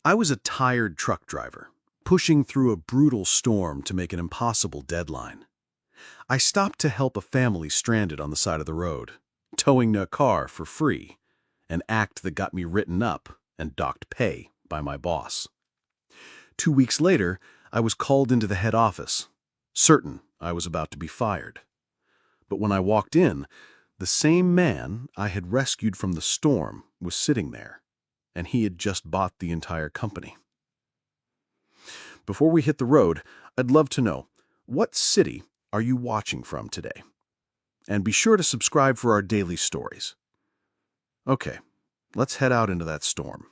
I was a tired truck driver, pushing through a brutal storm to make an impossible deadline. I stopped to help a family stranded on the side of the road, towing a car for free, an act that got me written up and docked pay by my boss. 2 weeks later, I was called into the head office, certain I was about to be fired. But when I walked in, the same man I had rescued from the storm was sitting there, and he had just bought the entire company. Before we hit the road, I'd love to know, what city are you watching from today? And be sure to subscribe for our daily stories. Okay, let's head out into that storm.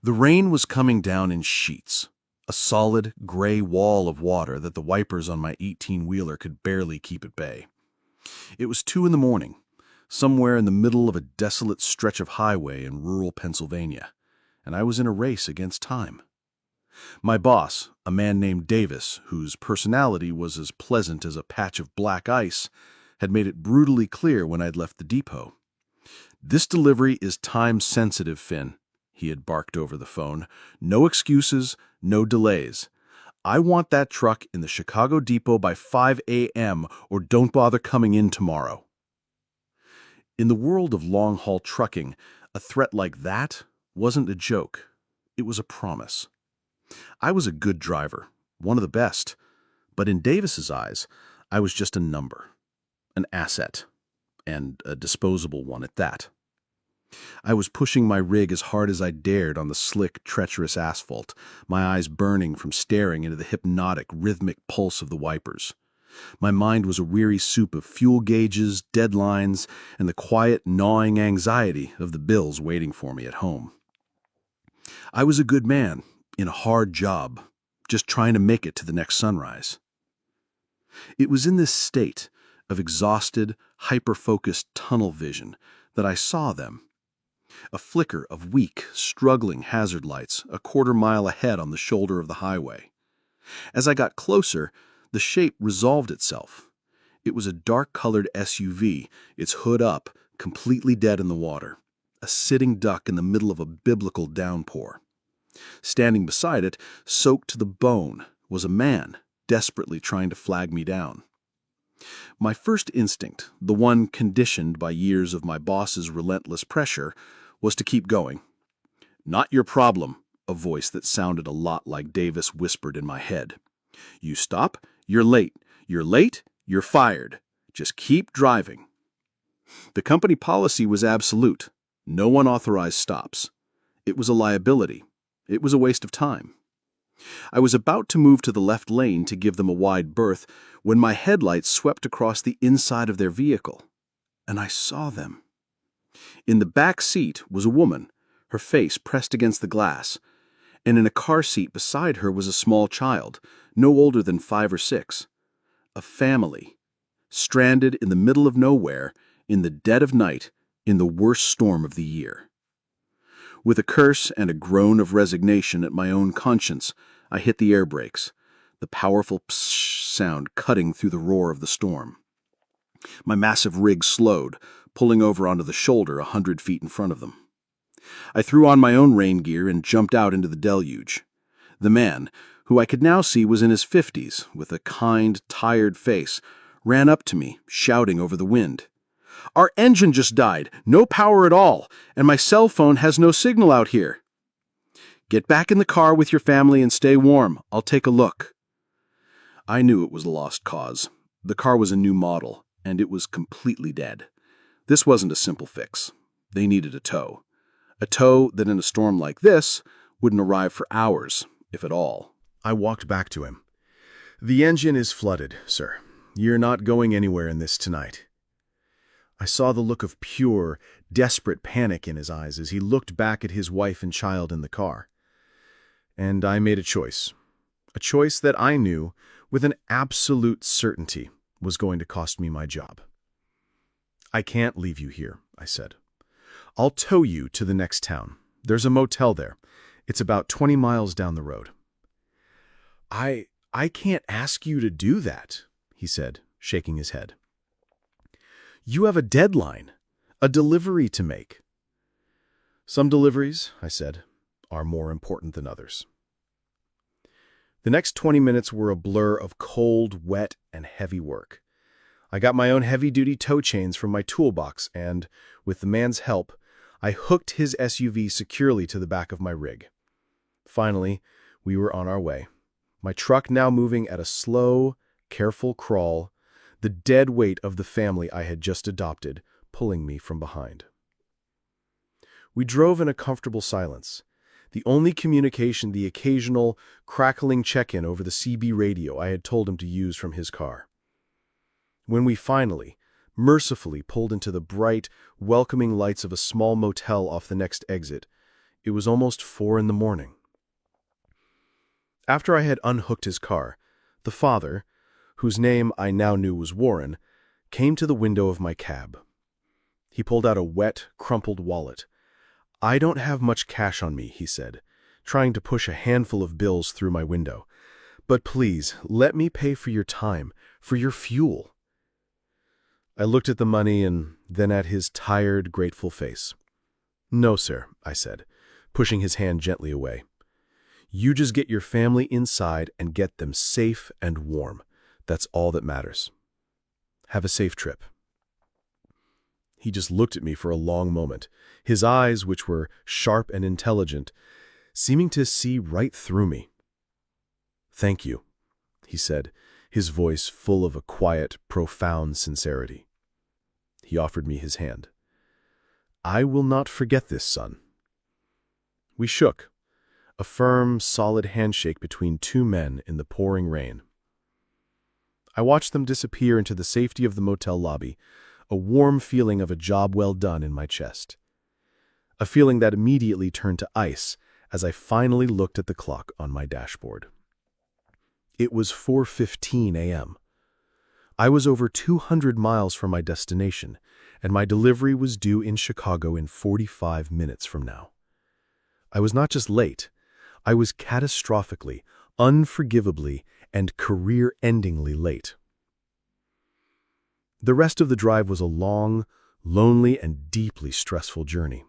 The rain was coming down in sheets, a solid, gray wall of water that the wipers on my 18-wheeler could barely keep at bay. It was 2 a.m, somewhere in the middle of a desolate stretch of highway in rural Pennsylvania, and I was in a race against time. My boss, a man named Davis, whose personality was as pleasant as a patch of black ice, had made it brutally clear when I'd left the depot. "This delivery is time-sensitive, Finn," he had barked over the phone. "No excuses, no delays. I want that truck in the Chicago depot by 5 a.m. or don't bother coming in tomorrow." In the world of long-haul trucking, a threat like that wasn't a joke. It was a promise. I was a good driver, one of the best, but in Davis's eyes, I was just a number, an asset, and a disposable one at that. I was pushing my rig as hard as I dared on the slick, treacherous asphalt, my eyes burning from staring into the hypnotic, rhythmic pulse of the wipers. My mind was a weary soup of fuel gauges, deadlines, and the quiet, gnawing anxiety of the bills waiting for me at home. I was a good man, in a hard job, just trying to make it to the next sunrise. It was in this state of exhausted, hyper-focused tunnel vision that I saw them. A flicker of weak, struggling hazard lights a quarter-mile ahead on the shoulder of the highway. As I got closer, the shape resolved itself. It was a dark-colored SUV, its hood up, completely dead in the water, a sitting duck in the middle of a biblical downpour. Standing beside it, soaked to the bone, was a man, desperately trying to flag me down. My first instinct, the one conditioned by years of my boss's relentless pressure, was to keep going. "Not your problem," a voice that sounded a lot like Davis whispered in my head. "You stop, you're late. You're late, you're fired. Just keep driving." The company policy was absolute. No one authorized stops. It was a liability. It was a waste of time. I was about to move to the left lane to give them a wide berth when my headlights swept across the inside of their vehicle, and I saw them. In the back seat was a woman, her face pressed against the glass, and in a car seat beside her was a small child, no older than 5 or 6. A family, stranded in the middle of nowhere, in the dead of night, in the worst storm of the year. With a curse and a groan of resignation at my own conscience, I hit the air brakes, the powerful pssh sound cutting through the roar of the storm. My massive rig slowed, pulling over onto the shoulder 100 feet in front of them. I threw on my own rain gear and jumped out into the deluge. The man, who I could now see was in his 50s, with a kind, tired face, ran up to me, shouting over the wind. "Our engine just died, no power at all, and my cell phone has no signal out here." "Get back in the car with your family and stay warm. I'll take a look." I knew it was a lost cause. The car was a new model, and it was completely dead. This wasn't a simple fix. They needed a tow. A tow that in a storm like this wouldn't arrive for hours, if at all. I walked back to him. "The engine is flooded, sir. You're not going anywhere in this tonight." I saw the look of pure, desperate panic in his eyes as he looked back at his wife and child in the car. And I made a choice that I knew, with an absolute certainty, was going to cost me my job. "I can't leave you here," I said. "I'll tow you to the next town. There's a motel there. It's about 20 miles down the road." I can't ask you to do that," he said, shaking his head. "You have a deadline, a delivery to make." "Some deliveries," I said, are more important than others. The next 20 minutes were a blur of cold, wet, and heavy work. I got my own heavy-duty tow chains from my toolbox and, with the man's help, I hooked his SUV securely to the back of my rig. Finally, we were on our way. My truck now moving at a slow, careful crawl, the dead weight of the family I had just adopted pulling me from behind. We drove in a comfortable silence. The only communication the occasional, crackling check-in over the CB radio I had told him to use from his car. When we finally, mercifully pulled into the bright, welcoming lights of a small motel off the next exit, it was almost 4 a.m. After I had unhooked his car, the father, whose name I now knew was Warren, came to the window of my cab. He pulled out a wet, crumpled wallet. "I don't have much cash on me," he said, trying to push a handful of bills through my window. "But please, let me pay for your time, for your fuel." I looked at the money and then at his tired, grateful face. "No, sir," I said, pushing his hand gently away. "You just get your family inside and get them safe and warm. That's all that matters. Have a safe trip." He just looked at me for a long moment, his eyes, which were sharp and intelligent, seeming to see right through me. "Thank you," he said, his voice full of a quiet, profound sincerity. He offered me his hand. "I will not forget this, son." We shook, a firm, solid handshake between two men in the pouring rain. I watched them disappear into the safety of the motel lobby, a warm feeling of a job well done in my chest. A feeling that immediately turned to ice as I finally looked at the clock on my dashboard. It was 4:15 a.m. I was over 200 miles from my destination, and my delivery was due in Chicago in 45 minutes from now. I was not just late, I was catastrophically, unforgivably, and career-endingly late. The rest of the drive was a long, lonely, and deeply stressful journey.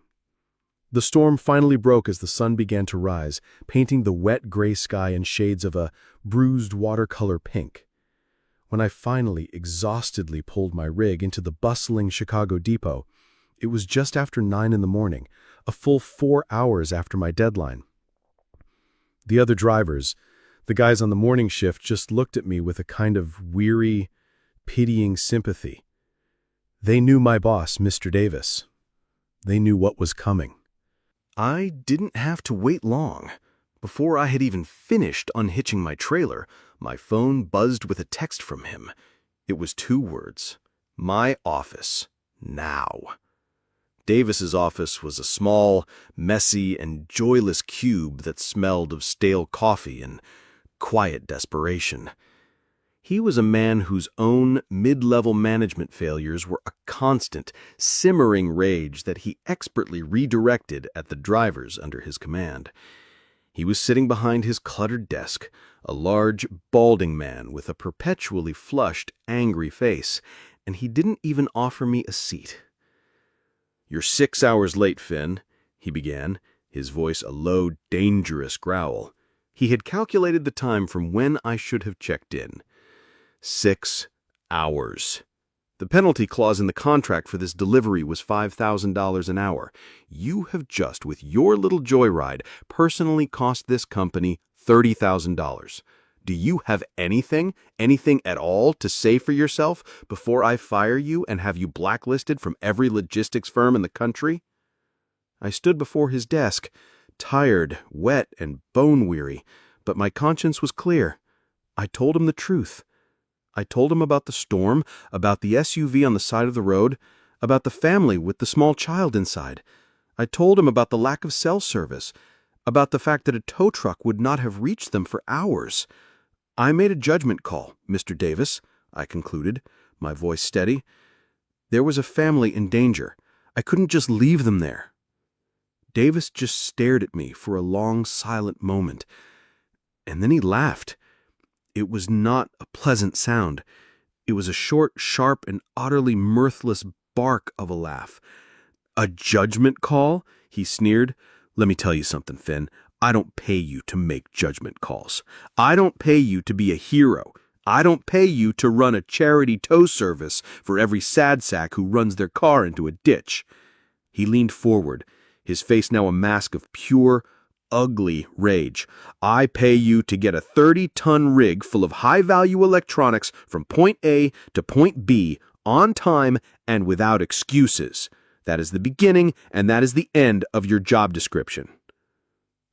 The storm finally broke as the sun began to rise, painting the wet gray sky in shades of a bruised watercolor pink. When I finally, exhaustedly pulled my rig into the bustling Chicago depot, it was just after 9 a.m, a full 4 hours after my deadline. The other drivers, the guys on the morning shift, just looked at me with a kind of weary, pitying sympathy. They knew my boss, Mr. Davis. They knew what was coming. I didn't have to wait long. Before I had even finished unhitching my trailer, my phone buzzed with a text from him. It was 2 words. "My office. Now." Davis's office was a small, messy, and joyless cube that smelled of stale coffee and quiet desperation. He was a man whose own mid-level management failures were a constant, simmering rage that he expertly redirected at the drivers under his command. He was sitting behind his cluttered desk, a large, balding man with a perpetually flushed, angry face, and he didn't even offer me a seat. "You're 6 hours late, Finn," he began, his voice a low, dangerous growl. He had calculated the time from when I should have checked in. 6 hours. The penalty clause in the contract for this delivery was $5,000 an hour. You have just, with your little joyride, personally cost this company $30,000. Do you have anything at all to say for yourself before I fire you and have you blacklisted from every logistics firm in the country? I stood before his desk, tired, wet, and bone-weary, but my conscience was clear. I told him the truth. I told him about the storm, about the SUV on the side of the road, about the family with the small child inside. I told him about the lack of cell service, about the fact that a tow truck would not have reached them for hours. I made a judgment call, Mr. Davis, I concluded, my voice steady. There was a family in danger. I couldn't just leave them there. Davis just stared at me for a long, silent moment, and then he laughed. It was not a pleasant sound. It was a short, sharp, and utterly mirthless bark of a laugh. "A judgment call?" he sneered. Let me tell you something, Finn. I don't pay you to make judgment calls. I don't pay you to be a hero. I don't pay you to run a charity tow service for every sad sack who runs their car into a ditch. He leaned forward, his face now a mask of pure, ugly rage. I pay you to get a 30-ton rig full of high-value electronics from point A to point B on time and without excuses. That is the beginning and that is the end of your job description.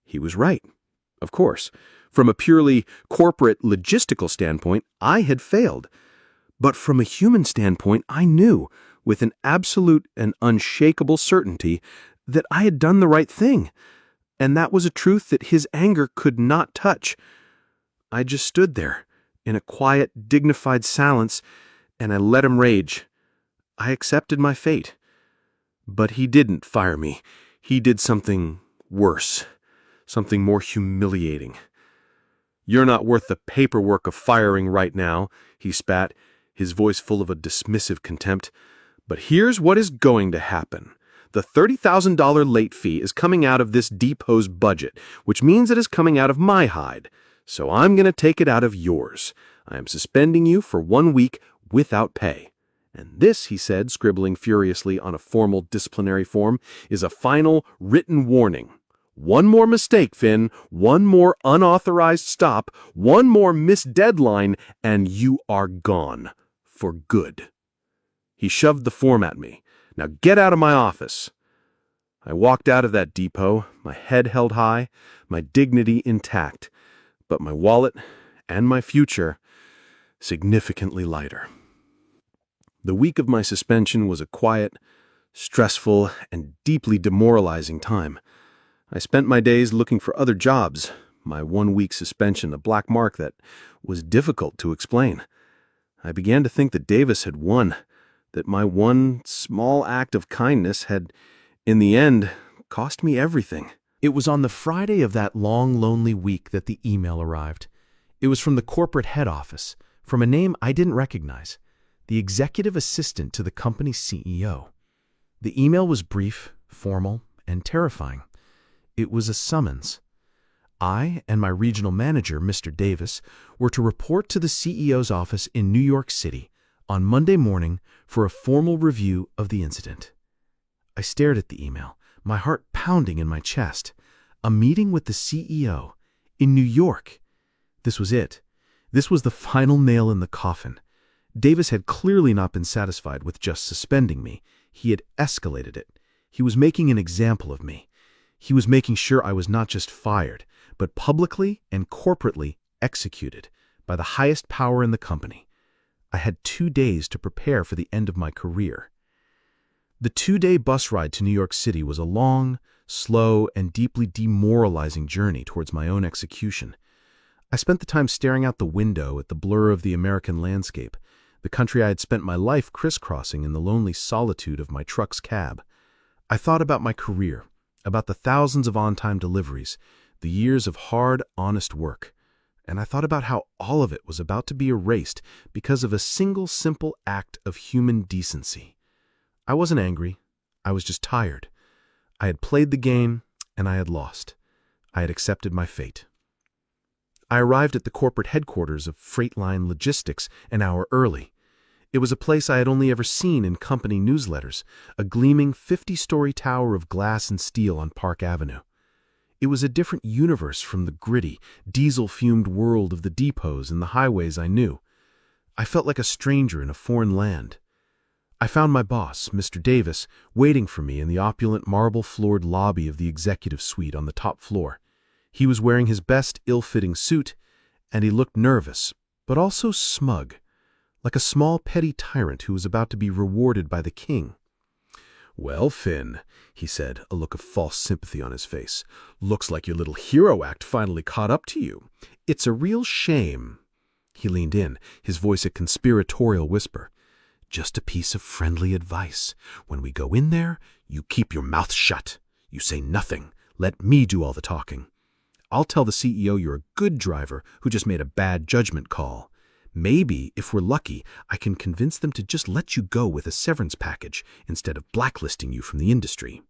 He was right, of course. From a purely corporate logistical standpoint, I had failed. But from a human standpoint, I knew, with an absolute and unshakable certainty, that I had done the right thing. And that was a truth that his anger could not touch. I just stood there, in a quiet, dignified silence, and I let him rage. I accepted my fate. But he didn't fire me. He did something worse, something more humiliating. "You're not worth the paperwork of firing right now," he spat, his voice full of a dismissive contempt. "But here's what is going to happen. The $30,000 late fee is coming out of this depot's budget, which means it is coming out of my hide. So I'm going to take it out of yours. I am suspending you for 1 week without pay. And this," he said, scribbling furiously on a formal disciplinary form, "is a final written warning. One more mistake, Finn, one more unauthorized stop, one more missed deadline, and you are gone. For good." He shoved the form at me. "Now get out of my office." I walked out of that depot, my head held high, my dignity intact, but my wallet and my future significantly lighter. The week of my suspension was a quiet, stressful, and deeply demoralizing time. I spent my days looking for other jobs, my 1-week suspension a black mark that was difficult to explain. I began to think that Davis had won, that my one small act of kindness had, in the end, cost me everything. It was on the Friday of that long, lonely week that the email arrived. It was from the corporate head office, from a name I didn't recognize, the executive assistant to the company's CEO. The email was brief, formal, and terrifying. It was a summons. I and my regional manager, Mr. Davis, were to report to the CEO's office in New York City on Monday morning for a formal review of the incident. I stared at the email, my heart pounding in my chest. A meeting with the CEO in New York. This was it. This was the final nail in the coffin. Davis had clearly not been satisfied with just suspending me. He had escalated it. He was making an example of me. He was making sure I was not just fired, but publicly and corporately executed by the highest power in the company. I had 2 days to prepare for the end of my career. The 2-day bus ride to New York City was a long, slow, and deeply demoralizing journey towards my own execution. I spent the time staring out the window at the blur of the American landscape, the country I had spent my life crisscrossing in the lonely solitude of my truck's cab. I thought about my career, about the thousands of on-time deliveries, the years of hard, honest work, and I thought about how all of it was about to be erased because of a single simple act of human decency. I wasn't angry. I was just tired. I had played the game, and I had lost. I had accepted my fate. I arrived at the corporate headquarters of Freightline Logistics an hour early. It was a place I had only ever seen in company newsletters, a gleaming 50-story tower of glass and steel on Park Avenue. It was a different universe from the gritty, diesel-fumed world of the depots and the highways I knew. I felt like a stranger in a foreign land. I found my boss, Mr. Davis, waiting for me in the opulent marble-floored lobby of the executive suite on the top floor. He was wearing his best ill-fitting suit, and he looked nervous, but also smug, like a small petty tyrant who was about to be rewarded by the king. "Well, Finn," he said, a look of false sympathy on his face, "looks like your little hero act finally caught up to you. It's a real shame." He leaned in, his voice a conspiratorial whisper. "Just a piece of friendly advice. When we go in there, you keep your mouth shut. You say nothing. Let me do all the talking. I'll tell the CEO you're a good driver who just made a bad judgment call. Maybe, if we're lucky, I can convince them to just let you go with a severance package instead of blacklisting you from the industry."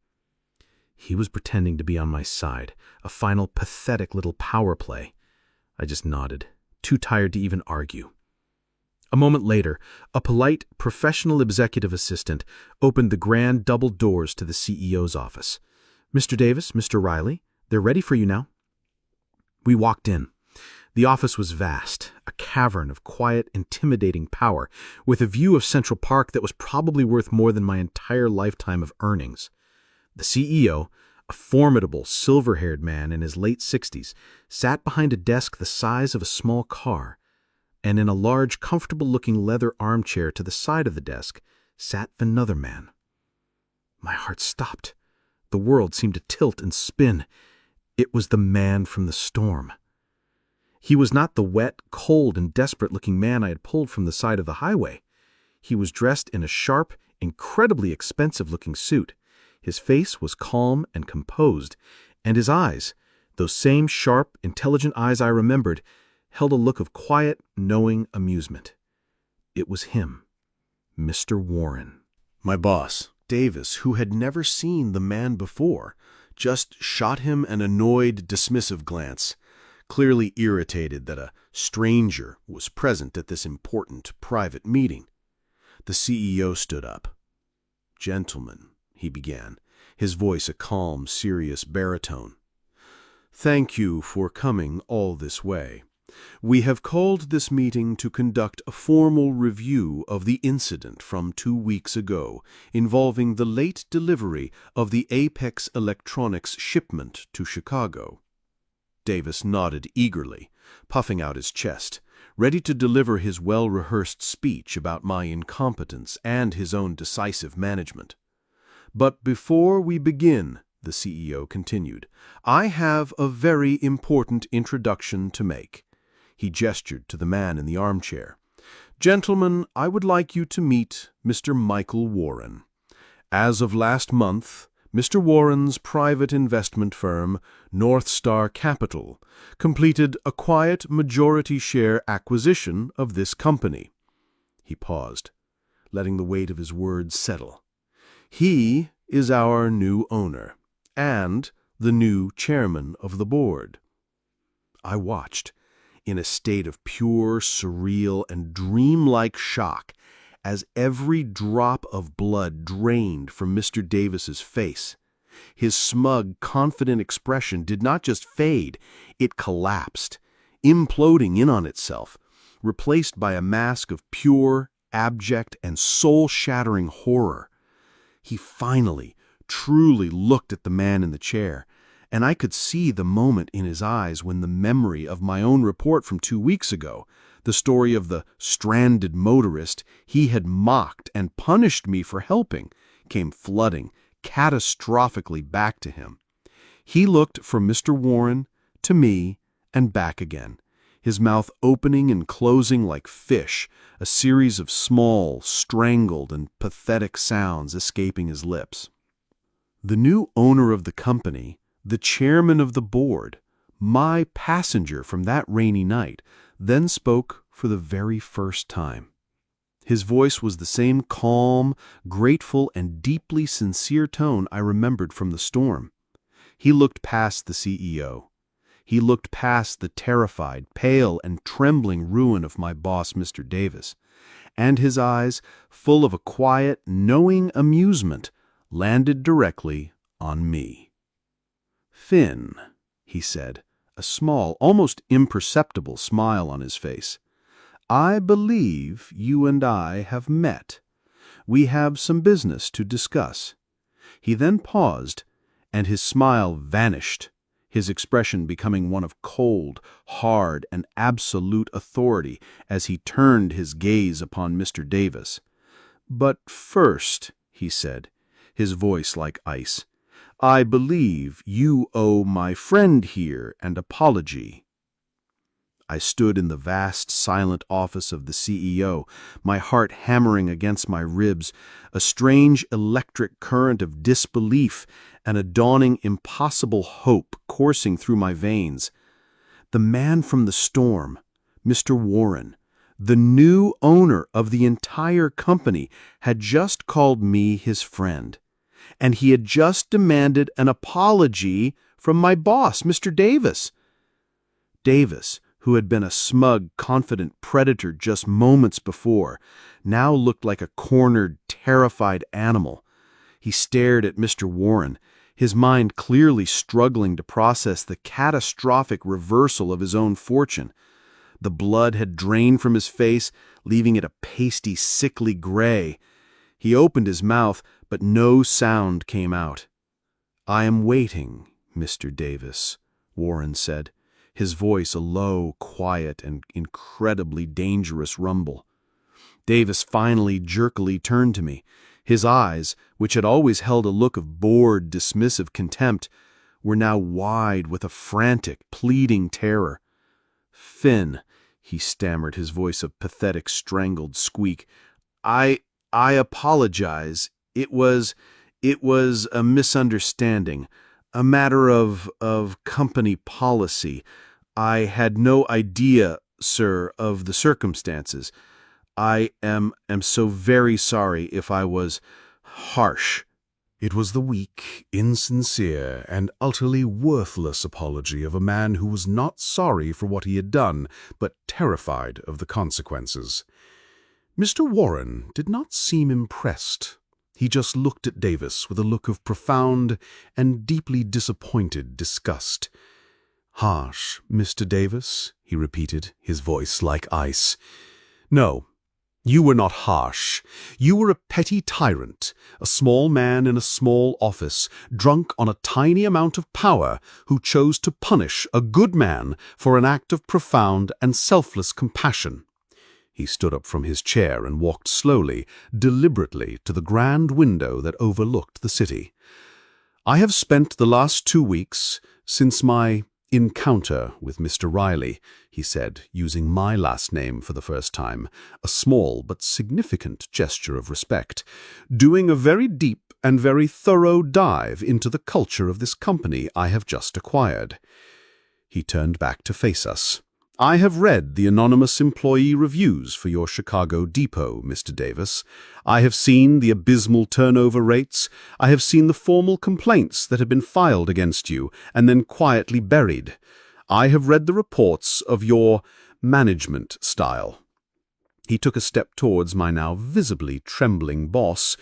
He was pretending to be on my side, a final pathetic little power play. I just nodded, too tired to even argue. A moment later, a polite, professional executive assistant opened the grand double doors to the CEO's office. "Mr. Davis, Mr. Riley, they're ready for you now." We walked in. The office was vast, a cavern of quiet, intimidating power, with a view of Central Park that was probably worth more than my entire lifetime of earnings. The CEO, a formidable, silver-haired man in his late 60s, sat behind a desk the size of a small car, and in a large, comfortable-looking leather armchair to the side of the desk sat another man. My heart stopped. The world seemed to tilt and spin. It was the man from the storm. He was not the wet, cold, and desperate-looking man I had pulled from the side of the highway. He was dressed in a sharp, incredibly expensive-looking suit. His face was calm and composed, and his eyes, those same sharp, intelligent eyes I remembered, held a look of quiet, knowing amusement. It was him, Mr. Warren. My boss, Davis, who had never seen the man before, just shot him an annoyed, dismissive glance, clearly irritated that a stranger was present at this important private meeting. The CEO stood up. "Gentlemen," he began, his voice a calm, serious baritone, "thank you for coming all this way. We have called this meeting to conduct a formal review of the incident from 2 weeks ago involving the late delivery of the Apex Electronics shipment to Chicago." Davis nodded eagerly, puffing out his chest, ready to deliver his well-rehearsed speech about my incompetence and his own decisive management. "But before we begin," the CEO continued, "I have a very important introduction to make." He gestured to the man in the armchair. "Gentlemen, I would like you to meet Mr. Michael Warren. As of last month, Mr. Warren's private investment firm, North Star Capital, completed a quiet majority share acquisition of this company." He paused, letting the weight of his words settle. "He is our new owner and the new chairman of the board." I watched, in a state of pure, surreal, and dreamlike shock, as every drop of blood drained from Mr. Davis's face. His smug, confident expression did not just fade, it collapsed, imploding in on itself, replaced by a mask of pure, abject, and soul-shattering horror. He finally, truly looked at the man in the chair, and I could see the moment in his eyes when the memory of my own report from 2 weeks ago, the story of the stranded motorist he had mocked and punished me for helping, came flooding catastrophically back to him. He looked from Mr. Warren to me and back again, his mouth opening and closing like fish, a series of small, strangled, and pathetic sounds escaping his lips. The new owner of the company, the chairman of the board, my passenger from that rainy night, then spoke for the very first time. His voice was the same calm, grateful, and deeply sincere tone I remembered from the storm. He looked past the CEO. He looked past the terrified, pale, and trembling ruin of my boss, Mr. Davis, and his eyes, full of a quiet, knowing amusement, landed directly on me. "Finn," he said, a small, almost imperceptible smile on his face, "I believe you and I have met. We have some business to discuss." He then paused, and his smile vanished, his expression becoming one of cold, hard, and absolute authority as he turned his gaze upon Mr. Davis. "But first," he said, his voice like ice, "I believe you owe my friend here an apology." I stood in the vast, silent office of the CEO, my heart hammering against my ribs, a strange electric current of disbelief and a dawning impossible hope coursing through my veins. The man from the storm, Mr. Warren, the new owner of the entire company, had just called me his friend. and he had just demanded an apology from my boss, Mr. Davis. Davis, who had been a smug, confident predator just moments before, now looked like a cornered, terrified animal. He stared at Mr. Warren, his mind clearly struggling to process the catastrophic reversal of his own fortune. The blood had drained from his face, leaving it a pasty, sickly gray. He opened his mouth, but no sound came out. "I am waiting, Mr. Davis," Warren said, his voice a low, quiet, and incredibly dangerous rumble. Davis finally jerkily turned to me. His eyes, which had always held a look of bored, dismissive contempt, were now wide with a frantic, pleading terror. "Finn," he stammered, his voice a pathetic, strangled squeak, I apologize. It was a misunderstanding, a matter of company policy. I had no idea, sir, of the circumstances. I am so very sorry if I was harsh." It was the weak, insincere, and utterly worthless apology of a man who was not sorry for what he had done, but terrified of the consequences. Mr. Warren did not seem impressed. He just looked at Davis with a look of profound and deeply disappointed disgust. "Harsh, Mr. Davis?" he repeated, his voice like ice. "No. You were not harsh. You were a petty tyrant, a small man in a small office, drunk on a tiny amount of power, who chose to punish a good man for an act of profound and selfless compassion." He stood up from his chair and walked slowly, deliberately, to the grand window that overlooked the city. "I have spent the last 2 weeks, since my encounter with Mr. Riley," he said, using my last name for the first time, a small but significant gesture of respect, "doing a very deep and very thorough dive into the culture of this company I have just acquired." He turned back to face us. "I have read the anonymous employee reviews for your Chicago depot, Mr. Davis. I have seen the abysmal turnover rates. I have seen the formal complaints that have been filed against you and then quietly buried. I have read the reports of your management style." He took a step towards my now visibly trembling boss.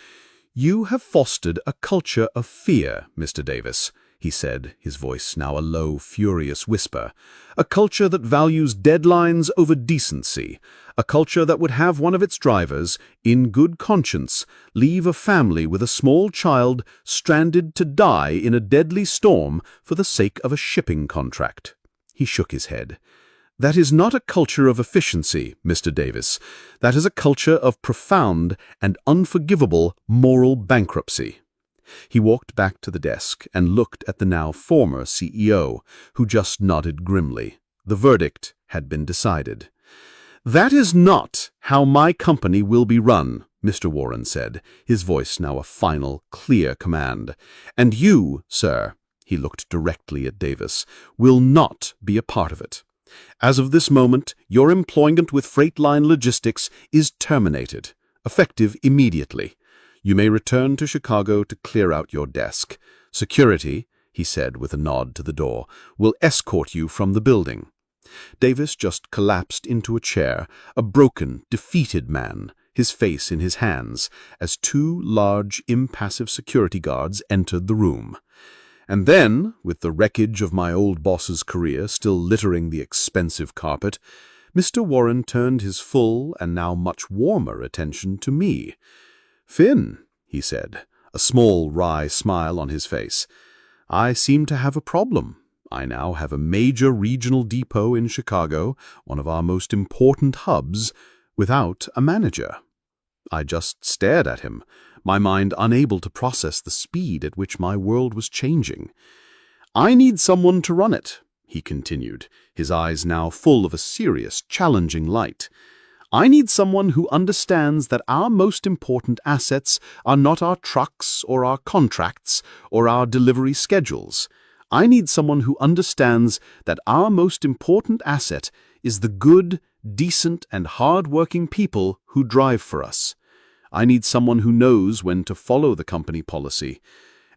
"You have fostered a culture of fear, Mr. Davis," he said, his voice now a low, furious whisper. "A culture that values deadlines over decency. A culture that would have one of its drivers, in good conscience, leave a family with a small child stranded to die in a deadly storm for the sake of a shipping contract." He shook his head. "That is not a culture of efficiency, Mr. Davis. That is a culture of profound and unforgivable moral bankruptcy." He walked back to the desk and looked at the now former CEO, who just nodded grimly. The verdict had been decided. "That is not how my company will be run," Mr. Warren said, his voice now a final, clear command. "And you, sir," he looked directly at Davis, "will not be a part of it. As of this moment, your employment with Freightline Logistics is terminated, effective immediately. You may return to Chicago to clear out your desk. Security," he said with a nod to the door, "will escort you from the building." Davis just collapsed into a chair, a broken, defeated man, his face in his hands, as 2 large, impassive security guards entered the room. And then, with the wreckage of my old boss's career still littering the expensive carpet, Mr. Warren turned his full and now much warmer attention to me. "Finn," he said, a small, wry smile on his face, "I seem to have a problem. I now have a major regional depot in Chicago, one of our most important hubs, without a manager." I just stared at him, my mind unable to process the speed at which my world was changing. "I need someone to run it," he continued, his eyes now full of a serious, challenging light. "I need someone who understands that our most important assets are not our trucks or our contracts or our delivery schedules. I need someone who understands that our most important asset is the good, decent, and hard-working people who drive for us. I need someone who knows when to follow the company policy,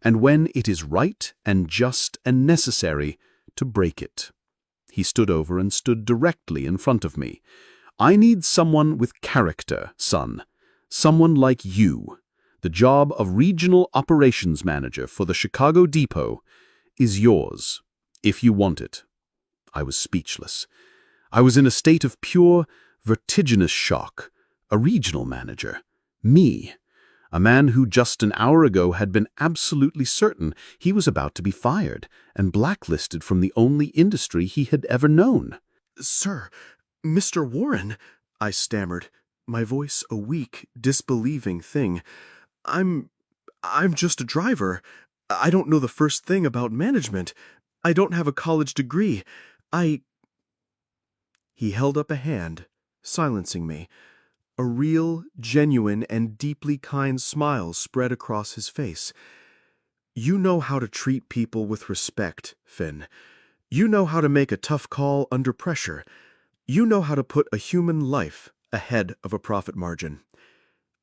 and when it is right and just and necessary to break it. He stood over and stood directly in front of me. I need someone with character, son. Someone like you. The job of regional operations manager for the Chicago Depot is yours, if you want it. I was speechless. I was in a state of pure, vertiginous shock. A regional manager. Me. A man who just an hour ago had been absolutely certain he was about to be fired and blacklisted from the only industry he had ever known. "Sir, Mr. Warren," I stammered, my voice a weak, disbelieving thing. I'm just a driver. I don't know the first thing about management. I don't have a college degree. He held up a hand, silencing me. A real, genuine, and deeply kind smile spread across his face. "You know how to treat people with respect, Finn. You know how to make a tough call under pressure. You know how to put a human life ahead of a profit margin.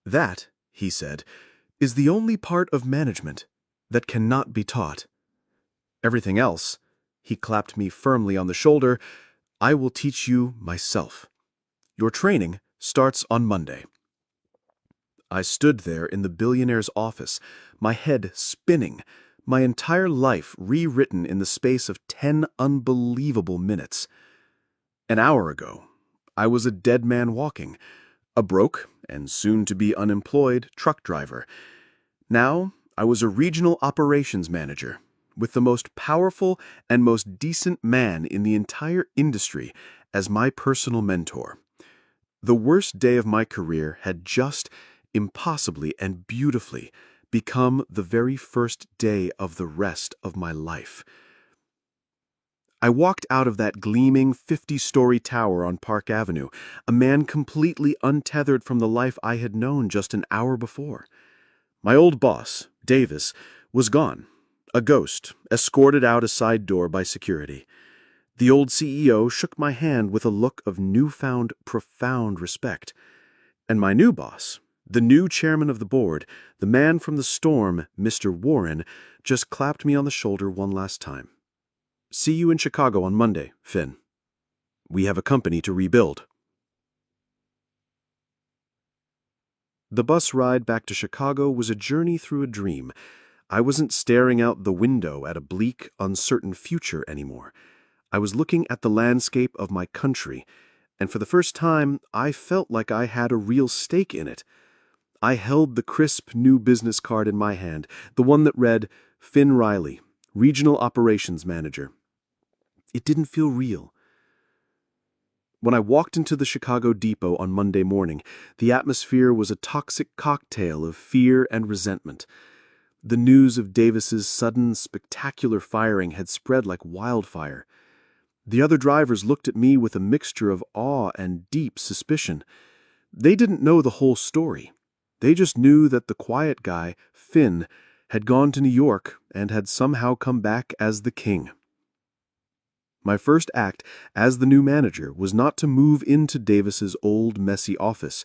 That," he said, "is the only part of management that cannot be taught. Everything else," he clapped me firmly on the shoulder, "I will teach you myself. Your training starts on Monday." I stood there in the billionaire's office, my head spinning, my entire life rewritten in the space of 10 unbelievable minutes. An hour ago, I was a dead man walking, a broke and soon-to-be unemployed truck driver. Now, I was a regional operations manager, with the most powerful and most decent man in the entire industry as my personal mentor. The worst day of my career had just, impossibly and beautifully, become the very first day of the rest of my life. I walked out of that gleaming 50-story tower on Park Avenue, a man completely untethered from the life I had known just an hour before. My old boss, Davis, was gone, a ghost, escorted out a side door by security. The old CEO shook my hand with a look of newfound, profound respect. And my new boss, the new chairman of the board, the man from the storm, Mr. Warren, just clapped me on the shoulder one last time. "See you in Chicago on Monday, Finn. We have a company to rebuild." The bus ride back to Chicago was a journey through a dream. I wasn't staring out the window at a bleak, uncertain future anymore. I was looking at the landscape of my country, and for the first time, I felt like I had a real stake in it. I held the crisp new business card in my hand, the one that read, "Finn Riley, Regional Operations Manager." It didn't feel real. When I walked into the Chicago Depot on Monday morning, the atmosphere was a toxic cocktail of fear and resentment. The news of Davis's sudden, spectacular firing had spread like wildfire. The other drivers looked at me with a mixture of awe and deep suspicion. They didn't know the whole story. They just knew that the quiet guy, Finn, had gone to New York and had somehow come back as the king. My first act as the new manager was not to move into Davis's old, messy office.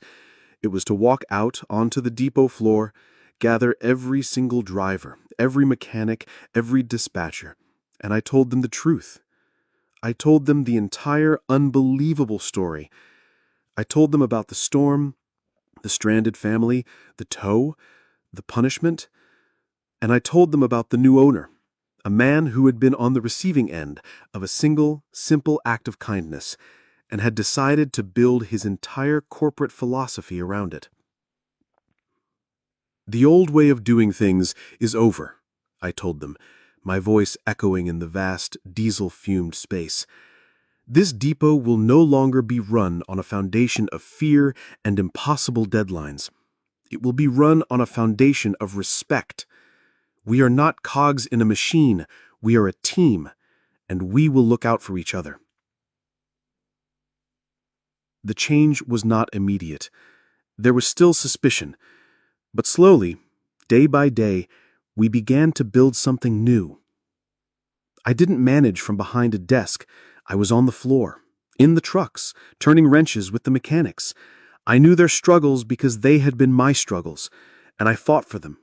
It was to walk out onto the depot floor, gather every single driver, every mechanic, every dispatcher, and I told them the truth. I told them the entire unbelievable story. I told them about the storm, the stranded family, the tow, the punishment, and I told them about the new owner, a man who had been on the receiving end of a single, simple act of kindness and had decided to build his entire corporate philosophy around it. "The old way of doing things is over," I told them, my voice echoing in the vast, diesel-fumed space. "This depot will no longer be run on a foundation of fear and impossible deadlines. It will be run on a foundation of respect. We are not cogs in a machine. We are a team, and we will look out for each other." The change was not immediate. There was still suspicion. But slowly, day by day, we began to build something new. I didn't manage from behind a desk. I was on the floor, in the trucks, turning wrenches with the mechanics. I knew their struggles because they had been my struggles, and I fought for them.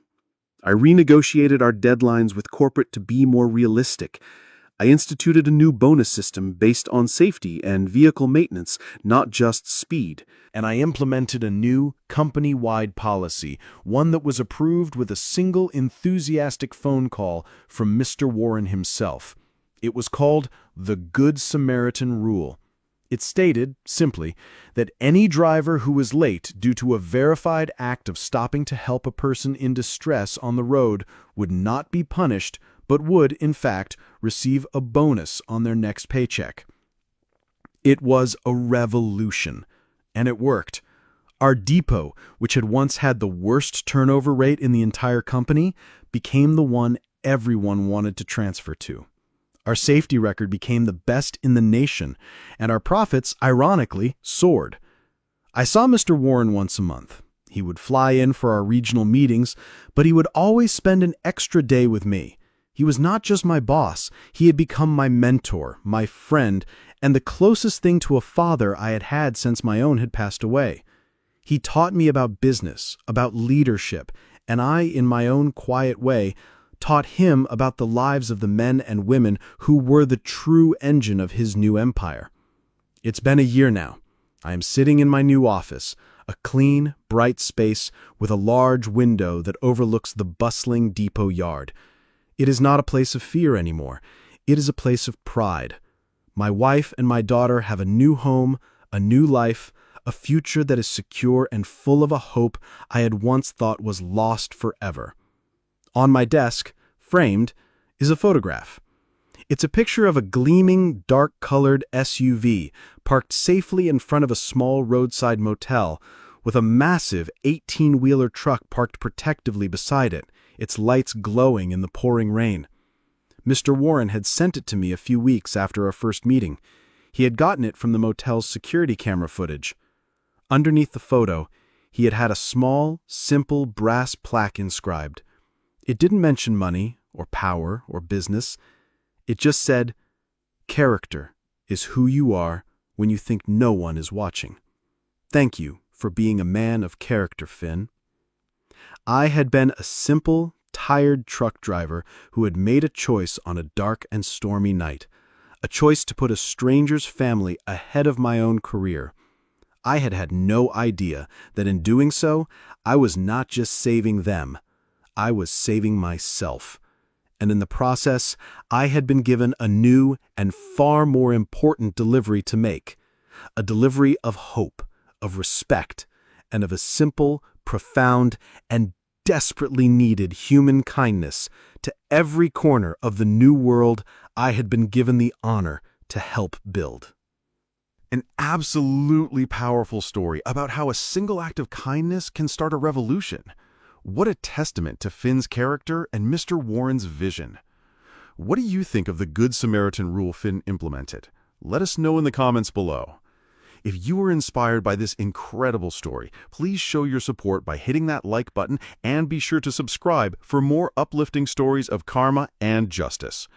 I renegotiated our deadlines with corporate to be more realistic. I instituted a new bonus system based on safety and vehicle maintenance, not just speed. And I implemented a new company-wide policy, one that was approved with a single enthusiastic phone call from Mr. Warren himself. It was called the Good Samaritan Rule. It stated, simply, that any driver who was late due to a verified act of stopping to help a person in distress on the road would not be punished, but would, in fact, receive a bonus on their next paycheck. It was a revolution, and it worked. Our depot, which had once had the worst turnover rate in the entire company, became the one everyone wanted to transfer to. Our safety record became the best in the nation, and our profits, ironically, soared. I saw Mr. Warren once a month. He would fly in for our regional meetings, but he would always spend an extra day with me. He was not just my boss, he had become my mentor, my friend, and the closest thing to a father I had had since my own had passed away. He taught me about business, about leadership, and I, in my own quiet way, taught him about the lives of the men and women who were the true engine of his new empire. It's been a year now. I am sitting in my new office, a clean, bright space with a large window that overlooks the bustling depot yard. It is not a place of fear anymore. It is a place of pride. My wife and my daughter have a new home, a new life, a future that is secure and full of a hope I had once thought was lost forever. On my desk, framed, is a photograph. It's a picture of a gleaming, dark-colored SUV parked safely in front of a small roadside motel, with a massive 18-wheeler truck parked protectively beside it, its lights glowing in the pouring rain. Mr. Warren had sent it to me a few weeks after our first meeting. He had gotten it from the motel's security camera footage. Underneath the photo, he had had a small, simple brass plaque inscribed. It didn't mention money, or power, or business. It just said, "Character is who you are when you think no one is watching. Thank you for being a man of character, Finn." I had been a simple, tired truck driver who had made a choice on a dark and stormy night, a choice to put a stranger's family ahead of my own career. I had had no idea that in doing so, I was not just saving them, I was saving myself. And in the process, I had been given a new and far more important delivery to make, a delivery of hope, of respect, and of a simple, profound, and desperately needed human kindness to every corner of the new world I had been given the honor to help build. An absolutely powerful story about how a single act of kindness can start a revolution. What a testament to Finn's character and Mr. Warren's vision. What do you think of the Good Samaritan rule Finn implemented? Let us know in the comments below. If you were inspired by this incredible story, please show your support by hitting that like button and be sure to subscribe for more uplifting stories of karma and justice.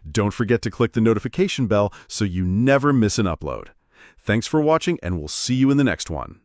Don't forget to click the notification bell so you never miss an upload. Thanks for watching, and we'll see you in the next one.